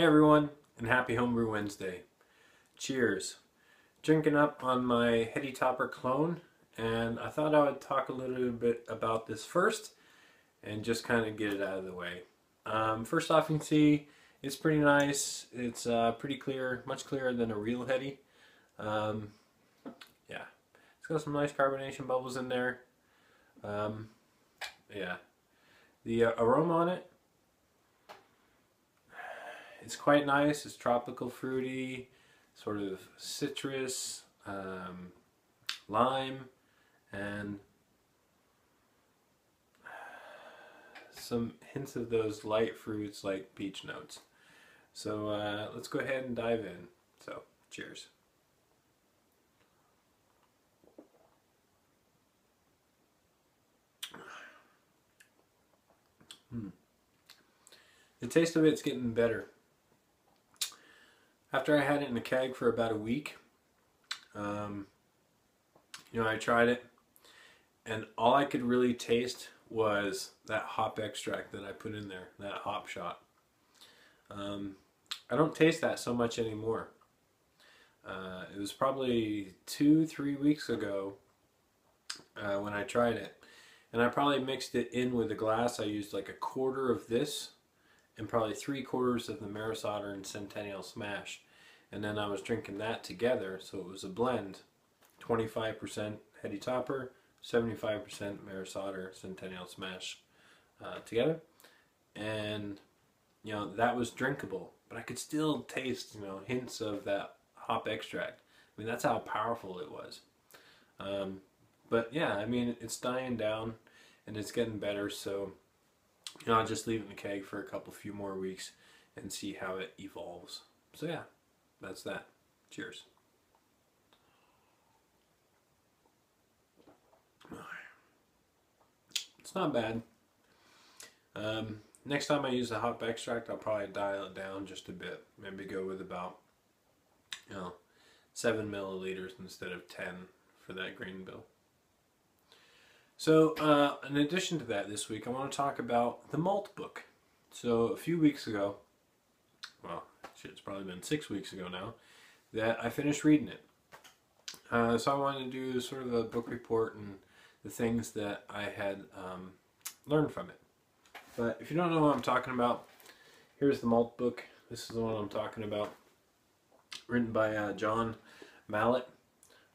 Hey everyone, and happy Homebrew Wednesday. Cheers. Drinking up on my Heady Topper Clone, and I thought I would talk a little bit about this first and just kind of get it out of the way. First off, you can see it's pretty nice. It's pretty clear, much clearer than a real Heady. Yeah, it's got some nice carbonation bubbles in there. Yeah, the aroma on it, it's quite nice. It's tropical, fruity, sort of citrus, lime, and some hints of those light fruits like peach notes. So let's go ahead and dive in. So, cheers. The taste of it's getting better. After I had it in a keg for about a week, I tried it, and all I could really taste was that hop extract that I put in there, that hop shot. I don't taste that so much anymore. It was probably 2-3 weeks ago when I tried it, and I probably mixed it in with a glass. I used like a quarter of this and probably 3/4 of the Maris Otter and Centennial Smash, and then I was drinking that together, so it was a blend. 25% Heady Topper, 75% Maris Otter Centennial Smash together, and that was drinkable, but I could still taste hints of that hop extract. I mean, that's how powerful it was. But yeah, I mean, it's dying down and it's getting better, so I'll just leave it in the keg for a few more weeks and see how it evolves. So yeah, that's that. Cheers. It's not bad. Next time I use the hop extract, I'll probably dial it down just a bit. Maybe go with about 7 milliliters instead of 10 for that grain bill. So in addition to that, this week I want to talk about the Malt book. So a few weeks ago, well, shit, it's probably been 6 weeks ago now, that I finished reading it. So I wanted to do sort of a book report and the things that I had learned from it. But if you don't know what I'm talking about, here's the Malt book. This is the one I'm talking about. Written by John Malt.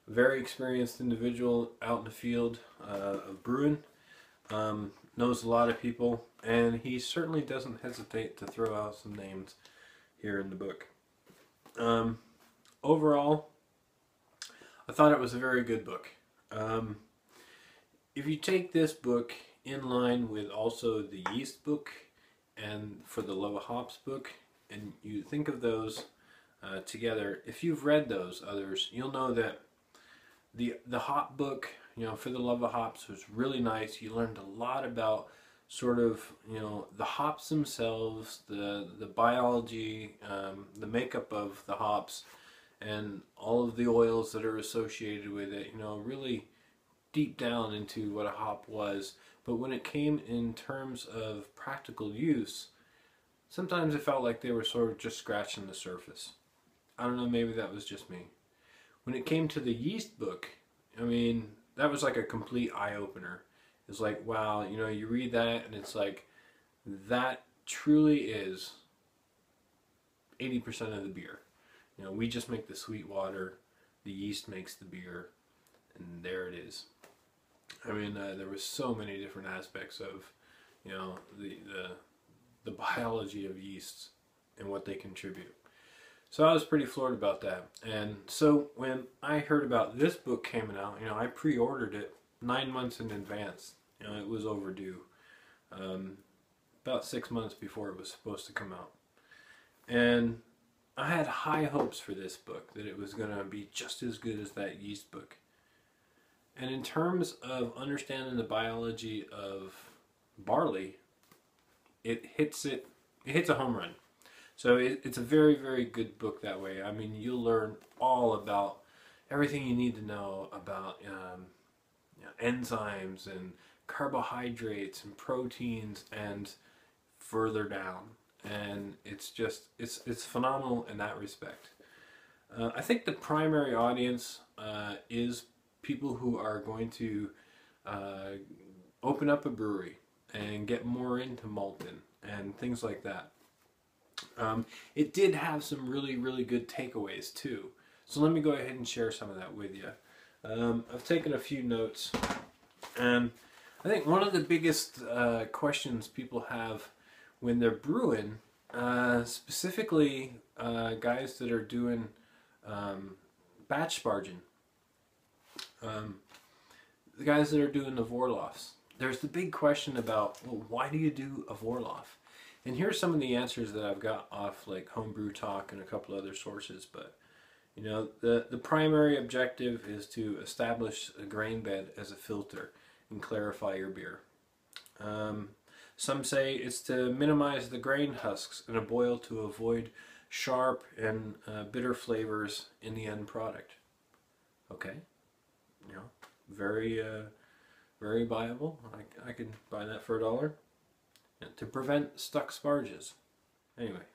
Very experienced individual out in the field of brewing. Knows a lot of people, and he certainly doesn't hesitate to throw out some names here in the book. Overall, I thought it was a very good book. If you take this book in line with also the yeast book and For the Love of Hops book, and you think of those together, if you've read those others, you'll know that the hop book, For the Love of Hops, was really nice. You learned a lot about sort of the hops themselves, the biology, the makeup of the hops, and all of the oils that are associated with it. Really deep down into what a hop was. But when it came in terms of practical use, sometimes it felt like they were sort of just scratching the surface. I don't know, maybe that was just me. When it came to the yeast book, I mean, that was like a complete eye-opener. It's like, wow, you read that and it's like, that truly is 80% of the beer. We just make the sweet water, the yeast makes the beer, and there it is. I mean, there was so many different aspects of, the biology of yeasts and what they contribute. So I was pretty floored about that. And so when I heard about this book coming out, I pre-ordered it 9 months in advance. It was overdue. About 6 months before it was supposed to come out. And I had high hopes for this book, that it was going to be just as good as that yeast book. And in terms of understanding the biology of barley, it hits a home run. So it's a very, very good book that way. I mean, you'll learn all about everything you need to know about enzymes and carbohydrates and proteins and further down. and it's just it's phenomenal in that respect. I think the primary audience is people who are going to uh, open up a brewery and get more into malting and things like that. It did have some really good takeaways too. So let me go ahead and share some of that with you. I've taken a few notes, and I think one of the biggest questions people have when they're brewing, specifically guys that are doing batch sparging, the guys that are doing the Vorloffs, there's the big question about, well, why do you do a Vorloff? And here's some of the answers that I've got off like Homebrew Talk and a couple other sources. But you know, the primary objective is to establish a grain bed as a filter and clarify your beer. Some say it's to minimize the grain husks in a boil to avoid sharp and bitter flavors in the end product. Okay, you know, very viable. I could buy that for $1. And to prevent stuck sparges. Anyway,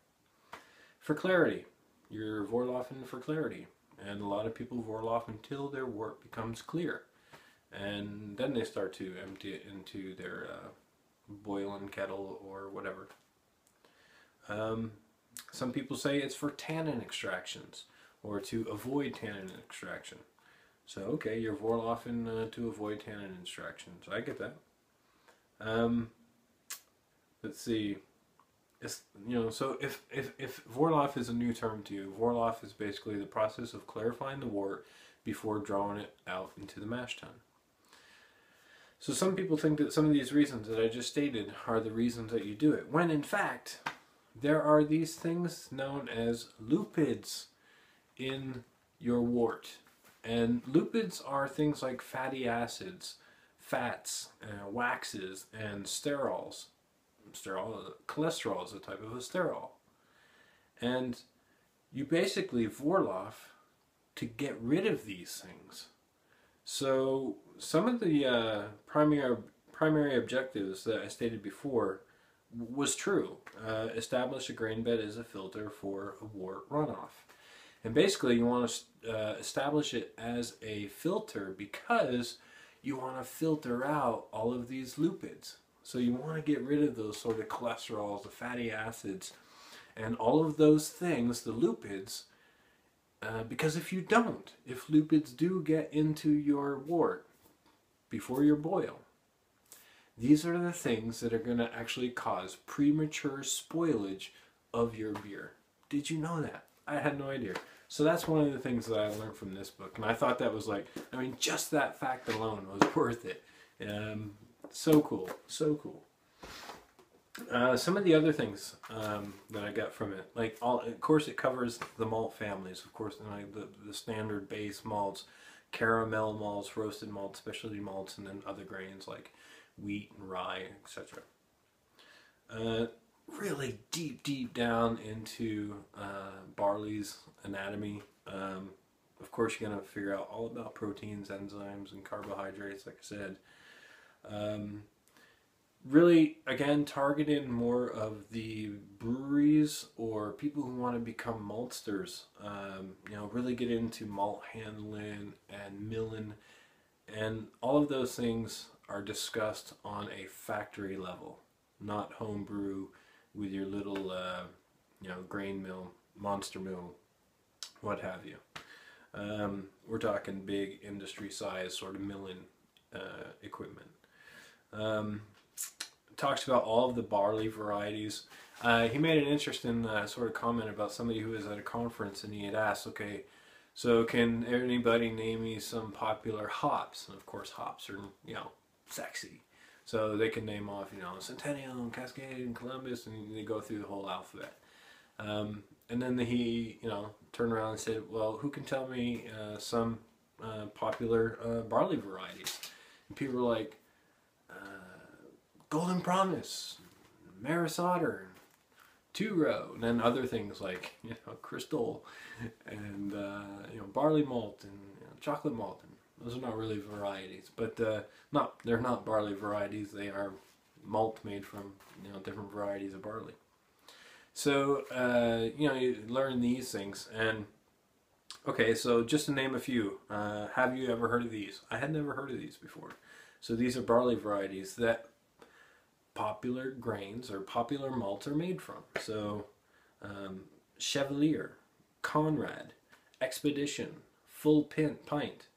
for clarity, you're Vorloffen for clarity, and a lot of people Vorloff until their wort becomes clear, and then they start to empty it into their boiling kettle or whatever. Some people say it's for tannin extractions or to avoid tannin extraction. So okay, you're Vorloffen to avoid tannin extractions. I get that. Let's see. It's, you know, so if Vorloff is a new term to you, Vorloff is basically the process of clarifying the wort before drawing it out into the mash tun. So some people think that some of these reasons that I just stated are the reasons that you do it, when in fact there are these things known as lupids in your wort. And lupids are things like fatty acids, fats, waxes, and sterols. Cholesterol is a type of a sterol. And you basically Vorloff to get rid of these things. So some of the primary objectives that I stated before was true. Establish a grain bed as a filter for a wort runoff. And basically you want to establish it as a filter because you want to filter out all of these lupids. So you want to get rid of those sort of cholesterols, the fatty acids, and all of those things, the lupids, because if you don't, if lupids do get into your wort before your boil, these are the things that are going to actually cause premature spoilage of your beer. Did you know that? I had no idea. So that's one of the things that I learned from this book, and I thought that was like, I mean, just that fact alone was worth it. So cool, so cool. Some of the other things that I got from it, like of course it covers the malt families, of course, like the standard base malts, caramel malts, roasted malts, specialty malts, and then other grains like wheat and rye, etc. Really deep down into barley's anatomy. Of course, you're going to figure out all about proteins, enzymes, and carbohydrates, like I said. Really, again, targeted more of the breweries or people who want to become maltsters. You know, really get into malt handling and milling, and all of those things are discussed on a factory level, not homebrew with your little, you know, grain mill, monster mill, what have you. We're talking big industry size sort of milling equipment. Talks about all of the barley varieties. He made an interesting sort of comment about somebody who was at a conference, and he had asked, okay, so can anybody name me some popular hops? And of course hops are, you know, sexy. So they can name off, you know, Centennial and Cascade and Columbus, and they go through the whole alphabet. And then he, you know, turned around and said, well, who can tell me some popular barley varieties? And people were like, Golden Promise, Maris Otter, Two Row, and then other things like, you know, Crystal, and you know, barley malt and, you know, chocolate malt. And those are not really varieties, but they're not barley varieties. They are malt made from, you know, different varieties of barley. So, you know, you learn these things. And, okay, so just to name a few, have you ever heard of these? I had never heard of these before. So these are barley varieties that popular grains or popular malts are made from. So, Chevalier, Conrad, Expedition, Pint,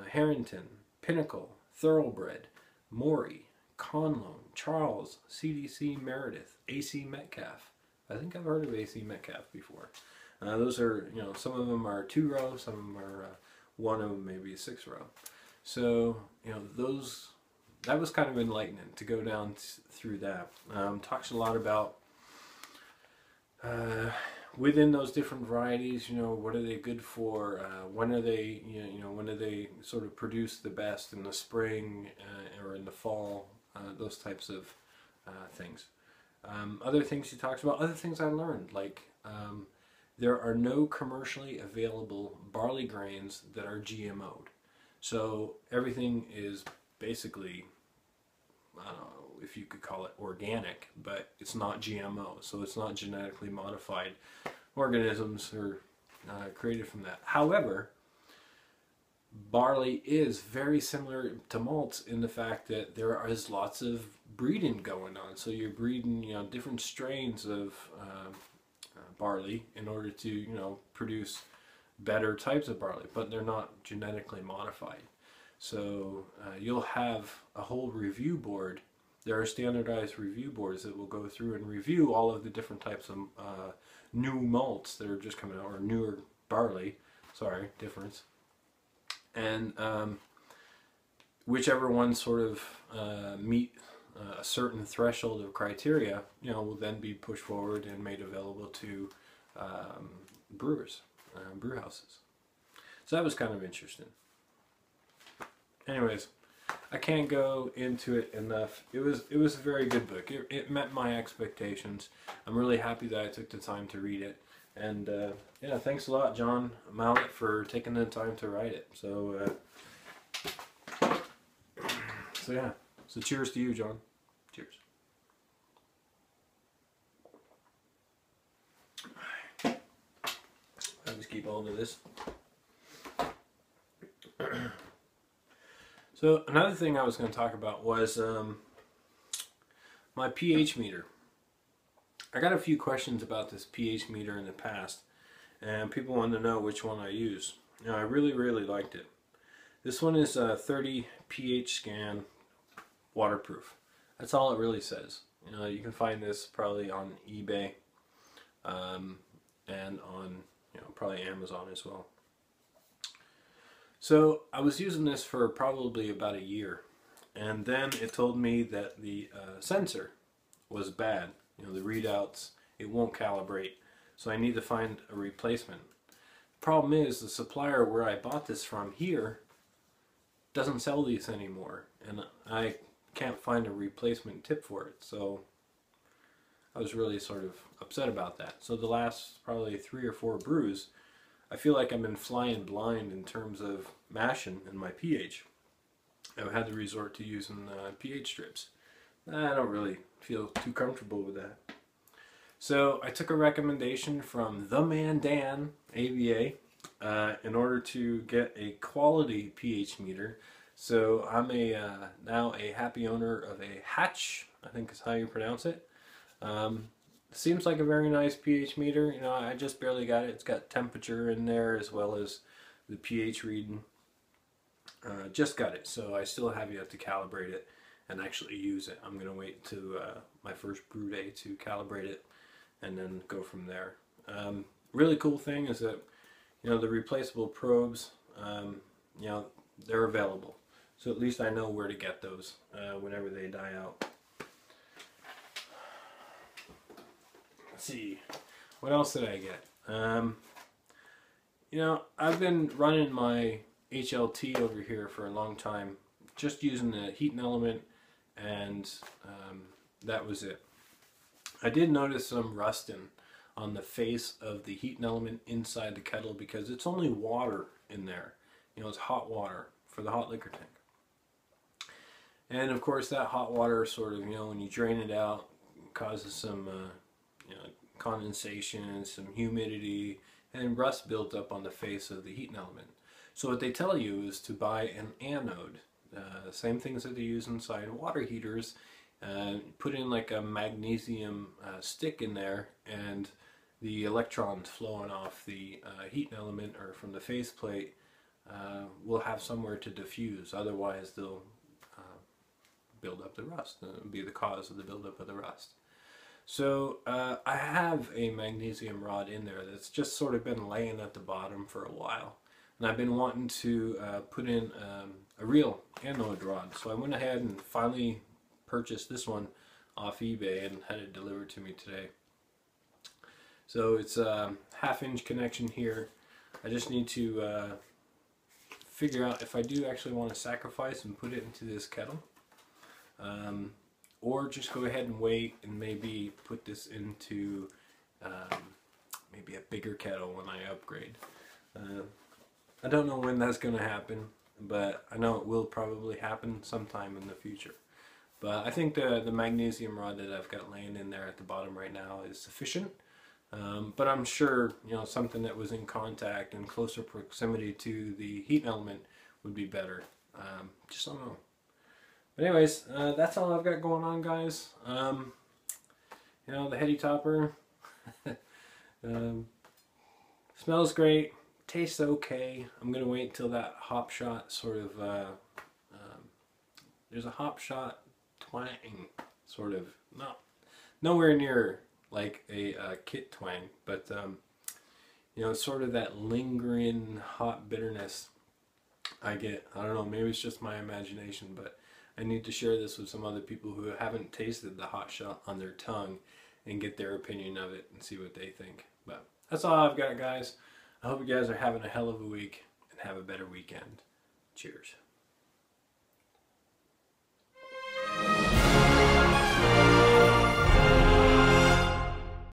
Harrington, Pinnacle, Thoroughbred, Maury, Conlone, Charles, CDC Meredith, AC Metcalf. I think I've heard of AC Metcalf before. Those are, you know, some of them are 2 row, some of them are 1 row, maybe 6 row. So, you know, that was kind of enlightening to go down through that. Talks a lot about within those different varieties, you know, what are they good for? When are they, when do they sort of produce the best in the spring or in the fall? Those types of things. Other things he talks about, other things I learned, like there are no commercially available barley grains that are GMO'd. So everything is basically, I don't know if you could call it organic, but it's not GMO, so it's not genetically modified organisms are created from that. However, barley is very similar to malts in the fact that there is lots of breeding going on. So you're breeding, you know, different strains of barley in order to, you know, produce better types of barley, but they're not genetically modified. So you'll have a whole review board. There are standardized review boards that will go through and review all of the different types of new malts that are just coming out, or newer barley, sorry, difference. And whichever ones sort of meet a certain threshold of criteria, you know, will then be pushed forward and made available to brewers, brew houses. So that was kind of interesting. Anyways, I can't go into it enough. It was a very good book. It met my expectations. I'm really happy that I took the time to read it. And yeah, thanks a lot, John Malt, for taking the time to write it. So yeah. So cheers to you, John. Cheers. I'll just keep hold of this. So another thing I was going to talk about was my pH meter. I got a few questions about this pH meter in the past, and people wanted to know which one I use. You know, I really liked it. This one is a 30 pH scan, waterproof. That's all it really says. You know, you can find this probably on eBay and on, you know, probably Amazon as well. So I was using this for probably about a year, and then it told me that the sensor was bad. You know, the readouts, it won't calibrate, so I need to find a replacement. The problem is the supplier where I bought this from here doesn't sell these anymore, and I can't find a replacement tip for it, so I was really sort of upset about that. So the last probably 3 or 4 brews, I feel like I've been flying blind in terms of mashing and my pH. I've had to resort to using pH strips. I don't really feel too comfortable with that. So I took a recommendation from the man Dan, ABA, in order to get a quality pH meter. So I'm now a happy owner of a Hatch, I think is how you pronounce it. Seems like a very nice pH meter. You know, I just barely got it. It's got temperature in there as well as the pH reading. Just got it, so I still have yet to calibrate it and actually use it. I'm going to wait to my first brew day to calibrate it and then go from there. Really cool thing is that, you know, the replaceable probes, you know, they're available. So at least I know where to get those whenever they die out. Let's see, what else did I get? You know, I've been running my HLT over here for a long time, just using the heating element, and that was it. I did notice some rusting on the face of the heating element inside the kettle because it's only water in there. You know, it's hot water for the hot liquor tank. And of course that hot water sort of, you know, when you drain it out, causes some, you know, condensation, some humidity, and rust built up on the face of the heat element. So what they tell you is to buy an anode, same things that they use inside water heaters. Put in like a magnesium stick in there, and the electrons flowing off the heat element or from the faceplate will have somewhere to diffuse. Otherwise, they'll build up the rust. It'll be the cause of the buildup of the rust. So I have a magnesium rod in there that's just sort of been laying at the bottom for a while. And I've been wanting to put in a real anode rod. So I went ahead and finally purchased this one off eBay and had it delivered to me today. So it's a 1/2 inch connection here. I just need to figure out if I do actually want to sacrifice and put it into this kettle. Or just go ahead and wait and maybe put this into maybe a bigger kettle when I upgrade. I don't know when that's going to happen, but I know it will probably happen sometime in the future. But I think the magnesium rod that I've got laying in there at the bottom right now is sufficient. But I'm sure, you know, something that was in contact and closer proximity to the heat element would be better. Just don't know. But anyways, that's all I've got going on, guys. You know, the Heady Topper smells great, tastes okay. I'm gonna wait until that hop shot sort of there's a hop shot twang, sort of, nowhere near like a kit twang, but you know, sort of that lingering hot bitterness I get. I don't know, maybe it's just my imagination, but I need to share this with some other people who haven't tasted the hot shot on their tongue and get their opinion of it and see what they think. But that's all I've got, guys. I hope you guys are having a hell of a week and have a better weekend. Cheers.